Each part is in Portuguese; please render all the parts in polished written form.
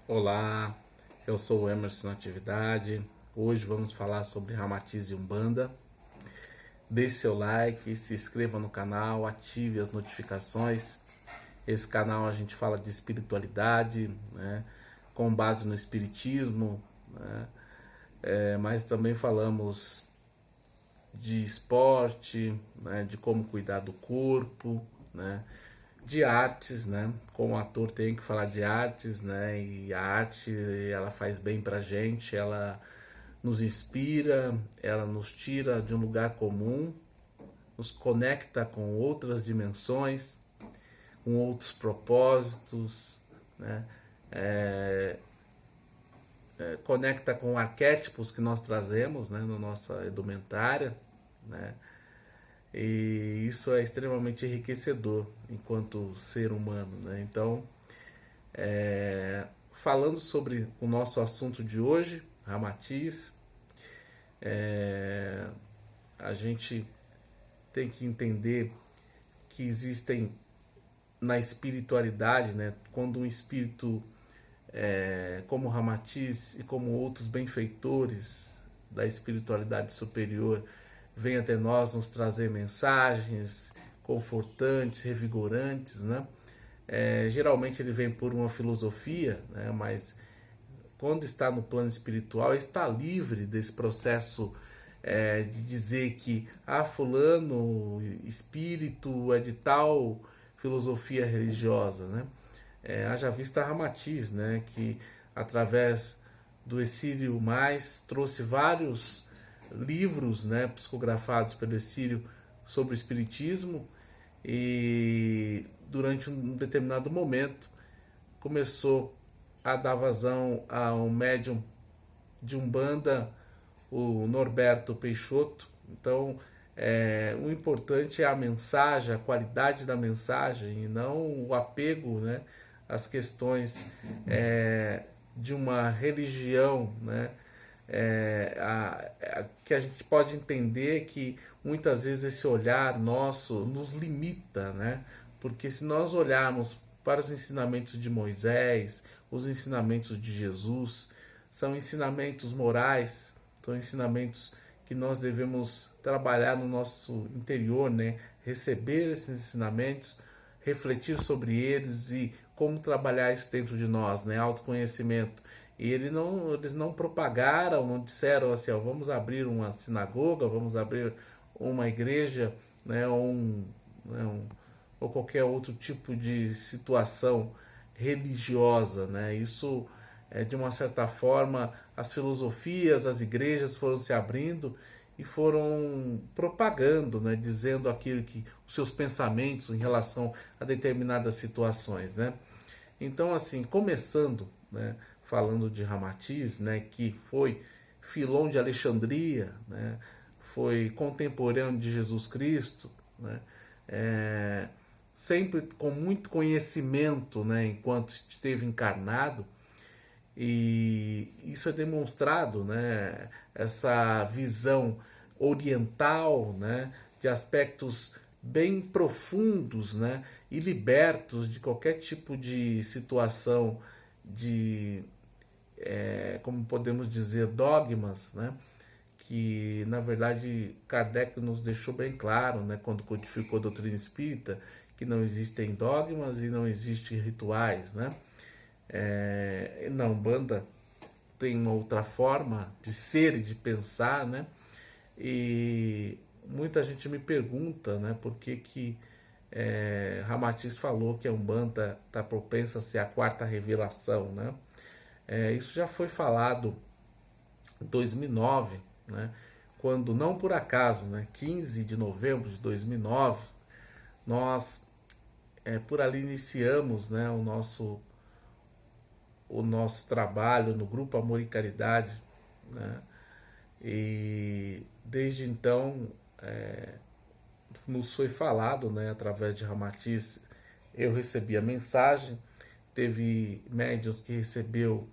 Olá, eu sou o Emerson Natividade. Hoje vamos falar sobre Ramatiz e Umbanda. Deixe seu like, se inscreva no canal, ative as notificações. Esse canal a gente fala de espiritualidade, né, com base no espiritismo, né, mas também falamos de esporte, né, de como cuidar do corpo, né, de artes, né? Como ator tem que falar de artes, né? E a arte ela faz bem pra gente, ela nos inspira, ela nos tira de um lugar comum, nos conecta com outras dimensões, com outros propósitos, né? É, conecta com arquétipos que nós trazemos, né? Na nossa edumentária, né? E isso é extremamente enriquecedor enquanto ser humano, né? Então, falando sobre o nosso assunto de hoje, Ramatiz, a gente tem que entender que existem na espiritualidade, né? Quando um espírito como Ramatiz e como outros benfeitores da espiritualidade superior vem até nós nos trazer mensagens confortantes, revigorantes, né? Geralmente ele vem por uma filosofia, né? Mas quando está no plano espiritual está livre desse processo de dizer que fulano espírito é de tal filosofia religiosa, né? Haja vista Ramatiz, né? Que através do Exílio Mais trouxe vários livros, né? Psicografados pelo Exílio sobre o espiritismo e durante um determinado momento começou a dar vazão a um médium de Umbanda, o Norberto Peixoto. Então, o importante é a mensagem, a qualidade da mensagem e não o apego, né, às questões de uma religião, né, que a gente pode entender que muitas vezes esse olhar nosso nos limita, né? Porque se nós olharmos para os ensinamentos de Moisés, os ensinamentos de Jesus, são ensinamentos morais, são ensinamentos que nós devemos trabalhar no nosso interior, né? Receber esses ensinamentos, refletir sobre eles e como trabalhar isso dentro de nós, né? Autoconhecimento. E eles não propagaram, não disseram assim, ó, vamos abrir uma sinagoga, vamos abrir uma igreja, né, ou qualquer outro tipo de situação religiosa, né? Isso de uma certa forma as filosofias, as igrejas foram se abrindo e foram propagando, né, dizendo aquilo que os seus pensamentos em relação a determinadas situações, né? Então, assim, começando, né, falando de Ramatiz, né, que foi Filon de Alexandria, né, foi contemporâneo de Jesus Cristo, né, é, sempre com muito conhecimento, né, enquanto esteve encarnado, e isso é demonstrado, né, essa visão oriental, né, de aspectos bem profundos, né, e libertos de qualquer tipo de situação de, como podemos dizer, dogmas, né, que na verdade Kardec nos deixou bem claro, né, quando codificou a doutrina espírita, que não existem dogmas e não existem rituais, né? Na Umbanda tem uma outra forma de ser e de pensar, né? E muita gente me pergunta, né, por que que Ramatiz falou que a Umbanda está propensa a ser a quarta revelação, né? Isso já foi falado em 2009, né? Quando, não por acaso, né, 15 de novembro de 2009, nós por ali iniciamos, né, o nosso trabalho no Grupo Amor e Caridade, né? E desde então nos foi falado, né, através de Ramatiz, eu recebi a mensagem, teve médios que recebeu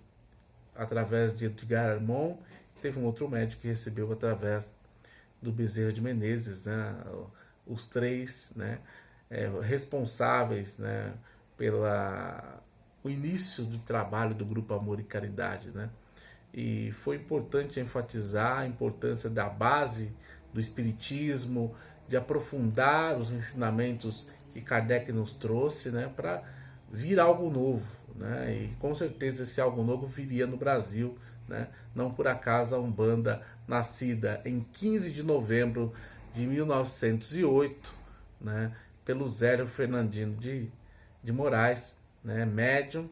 através de Edgar Armon, teve um outro médico que recebeu através do Bezerra de Menezes, né? Os três, né, responsáveis, né, pela o início do trabalho do Grupo Amor e Caridade, né? E foi importante enfatizar a importância da base do Espiritismo, de aprofundar os ensinamentos que Kardec nos trouxe, né, para vir algo novo, né? E com certeza esse algo novo viria no Brasil, né? Não por acaso a Umbanda, nascida em 15 de novembro de 1908, né, pelo Zélio Fernandino de Moraes, né, médium,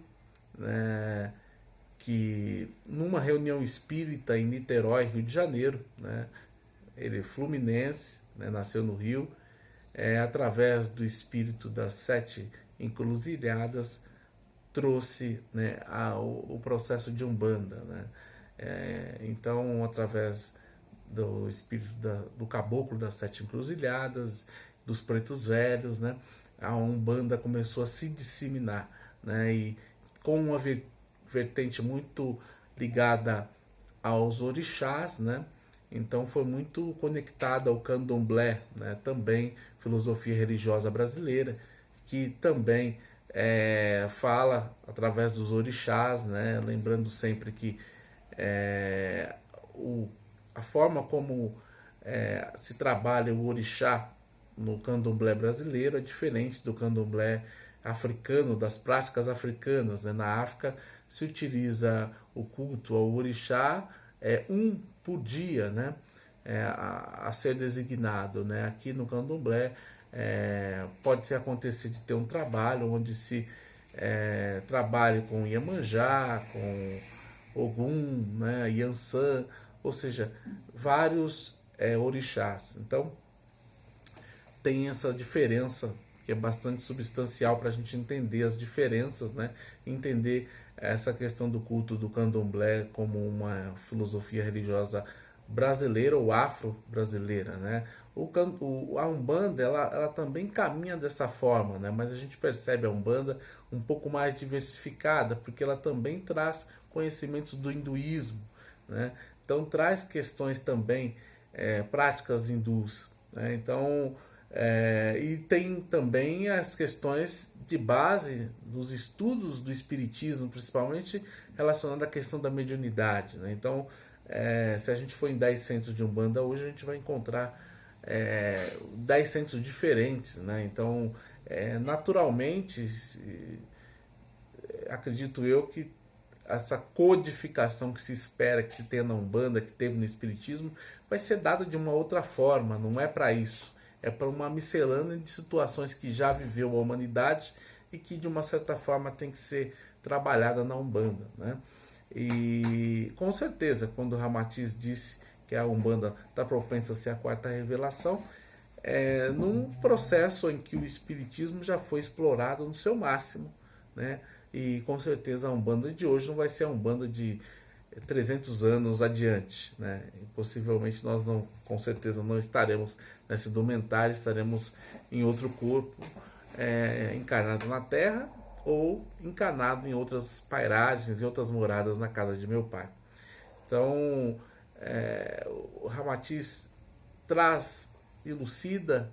né, que numa reunião espírita em Niterói, Rio de Janeiro, né, ele é fluminense, né, nasceu no Rio, através do espírito das 7 encruzilhadas, trouxe, né, o processo de Umbanda, né? Então, através do espírito do caboclo das 7 encruzilhadas, dos pretos velhos, né, a Umbanda começou a se disseminar, né, e com uma vertente muito ligada aos orixás, né, então foi muito conectada ao candomblé, né, também filosofia religiosa brasileira, que também fala através dos orixás, né, lembrando sempre que a forma como se trabalha o orixá no candomblé brasileiro é diferente do candomblé africano, das práticas africanas, né? Na África se utiliza o culto ao orixá um por dia, né? A ser designado, né? Aqui no candomblé pode acontecer de ter um trabalho onde se trabalhe com Iemanjá, com Ogum, né? Yansan, ou seja, vários orixás. Então tem essa diferença que é bastante substancial para a gente entender as diferenças, né? Entender essa questão do culto do candomblé como uma filosofia religiosa brasileira ou afro-brasileira, né? A Umbanda ela também caminha dessa forma, né? Mas a gente percebe a Umbanda um pouco mais diversificada, porque ela também traz conhecimentos do hinduísmo, né? Então traz questões também práticas hindus, né? Então e tem também as questões de base dos estudos do espiritismo, principalmente relacionado à questão da mediunidade, né? Então se a gente for em 10 centros de Umbanda hoje, a gente vai encontrar 10 centros diferentes, né? Então naturalmente acredito eu que essa codificação que se espera que se tenha na Umbanda, que teve no Espiritismo, vai ser dada de uma outra forma, não é para isso. É para uma miscelânea de situações que já viveu a humanidade e que de uma certa forma tem que ser trabalhada na Umbanda, né? E com certeza, quando o Ramatiz disse que a Umbanda está propensa a ser a quarta revelação, num processo em que o Espiritismo já foi explorado no seu máximo, né? E com certeza a Umbanda de hoje não vai ser a Umbanda de 300 anos adiante, né? E possivelmente nós não, com certeza não estaremos nessa indumentária, estaremos em outro corpo, encarnado na Terra ou encarnado em outras pairagens, em outras moradas na casa de meu pai. Então o Ramatiz traz, elucida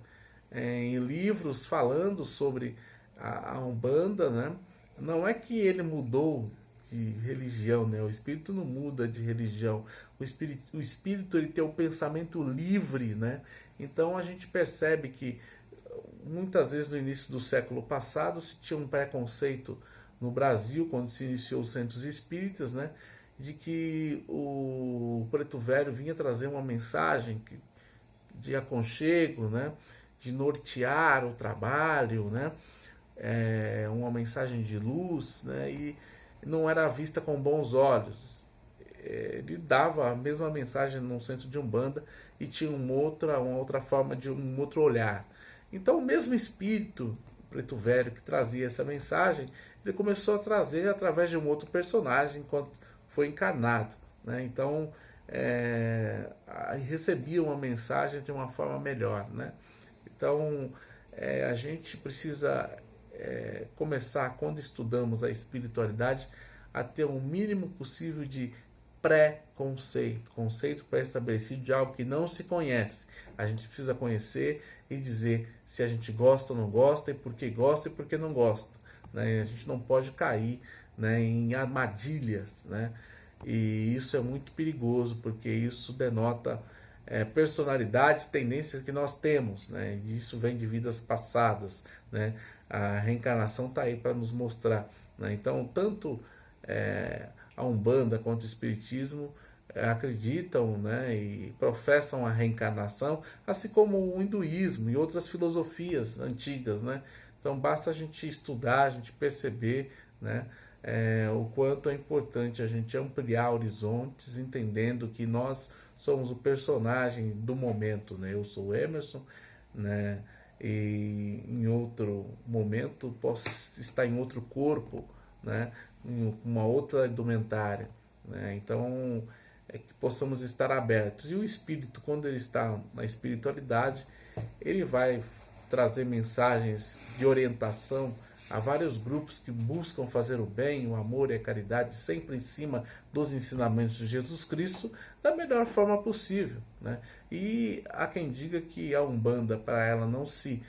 em livros falando sobre a Umbanda, né? Não é que ele mudou de religião, né? O espírito não muda de religião. O espírito ele tem o pensamento livre, né? Então a gente percebe que muitas vezes no início do século passado se tinha um preconceito no Brasil, quando se iniciou os centros espíritas, né? De que o preto velho vinha trazer uma mensagem de aconchego, né? De nortear o trabalho, né? Uma mensagem de luz, né? E não era vista com bons olhos. Ele dava a mesma mensagem num centro de Umbanda e tinha uma outra forma, de um outro olhar. Então o mesmo espírito preto velho que trazia essa mensagem, ele começou a trazer através de um outro personagem enquanto foi encarnado, né? Então recebia uma mensagem de uma forma melhor, né? Então a gente precisa começar, quando estudamos a espiritualidade, a ter o mínimo possível de pré-conceito, conceito pré-estabelecido de algo que não se conhece. A gente precisa conhecer e dizer se a gente gosta ou não gosta, e por que não gosta, né? A gente não pode cair, né, em armadilhas, né? E isso é muito perigoso, porque isso denota personalidades, tendências que nós temos, né? E isso vem de vidas passadas, né? A reencarnação está aí para nos mostrar, né? Então, tanto a Umbanda quanto o Espiritismo acreditam, né, e professam a reencarnação, assim como o hinduísmo e outras filosofias antigas, né? Então basta a gente estudar, a gente perceber, né, o quanto é importante a gente ampliar horizontes, entendendo que nós somos o personagem do momento, né? Eu sou o Emerson, né? E em outro momento posso estar em outro corpo, né? Em uma outra indumentária, né? Então é que possamos estar abertos. E o espírito, quando ele está na espiritualidade, ele vai trazer mensagens de orientação a vários grupos que buscam fazer o bem, o amor e a caridade, sempre em cima dos ensinamentos de Jesus Cristo, da melhor forma possível, né? E há quem diga que a Umbanda, para ela não se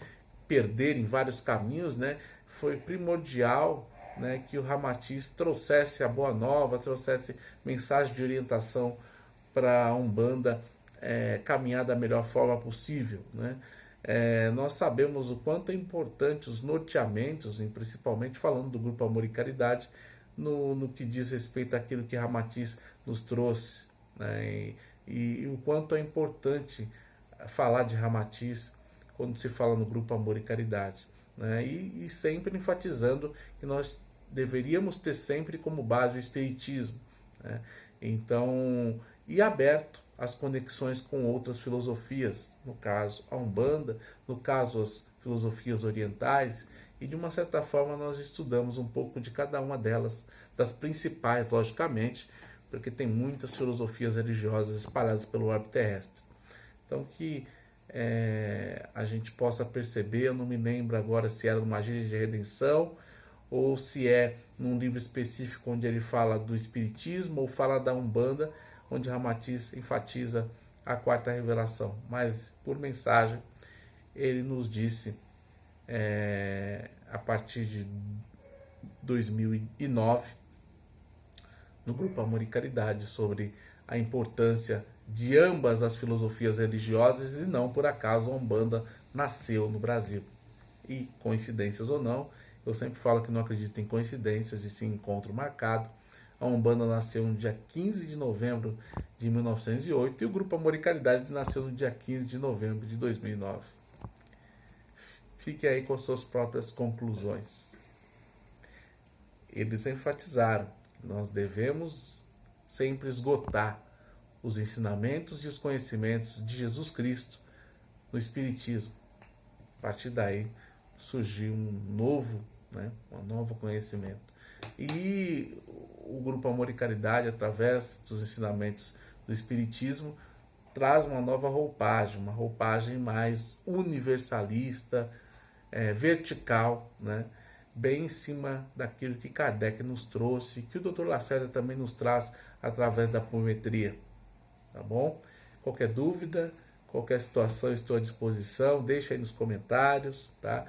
perder em vários caminhos, né, foi primordial, né, que o Ramatiz trouxesse a boa nova, trouxesse mensagem de orientação para a Umbanda caminhar da melhor forma possível, né? Nós sabemos o quanto é importante os norteamentos, principalmente falando do Grupo Amor e Caridade, no que diz respeito àquilo que Ramatiz nos trouxe, né? E o quanto é importante falar de Ramatiz quando se fala no Grupo Amor e Caridade, né? E sempre enfatizando que nós deveríamos ter sempre como base o Espiritismo, né? Então, e aberto às conexões com outras filosofias, no caso a Umbanda, no caso as filosofias orientais, e de uma certa forma nós estudamos um pouco de cada uma delas, das principais, logicamente, porque tem muitas filosofias religiosas espalhadas pelo orbe terrestre. Então que a gente possa perceber, eu não me lembro agora se era numa Gíria de Redenção, ou se é num livro específico onde ele fala do Espiritismo, ou fala da Umbanda, onde Ramatiz enfatiza a quarta revelação. Mas por mensagem ele nos disse, a partir de 2009, no Grupo Amor e Caridade, sobre a importância de ambas as filosofias religiosas, e não por acaso a Umbanda nasceu no Brasil. E coincidências ou não, eu sempre falo que não acredito em coincidências e sim encontro marcado. A Umbanda nasceu no dia 15 de novembro de 1908 e o Grupo Amor e Caridade nasceu no dia 15 de novembro de 2009. Fique aí com suas próprias conclusões. Eles enfatizaram que nós devemos sempre esgotar os ensinamentos e os conhecimentos de Jesus Cristo no Espiritismo. A partir daí surgiu um novo conhecimento. E o Grupo Amor e Caridade, através dos ensinamentos do Espiritismo, traz uma nova roupagem, uma roupagem mais universalista, vertical, né? Bem em cima daquilo que Kardec nos trouxe, que o Dr. Lacerda também nos traz através da apometria. Tá bom? Qualquer dúvida, qualquer situação, estou à disposição. Deixe aí nos comentários, tá?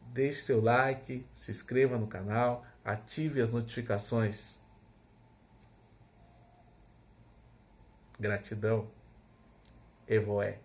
Deixe seu like, se inscreva no canal, ative as notificações. Gratidão. Evoé.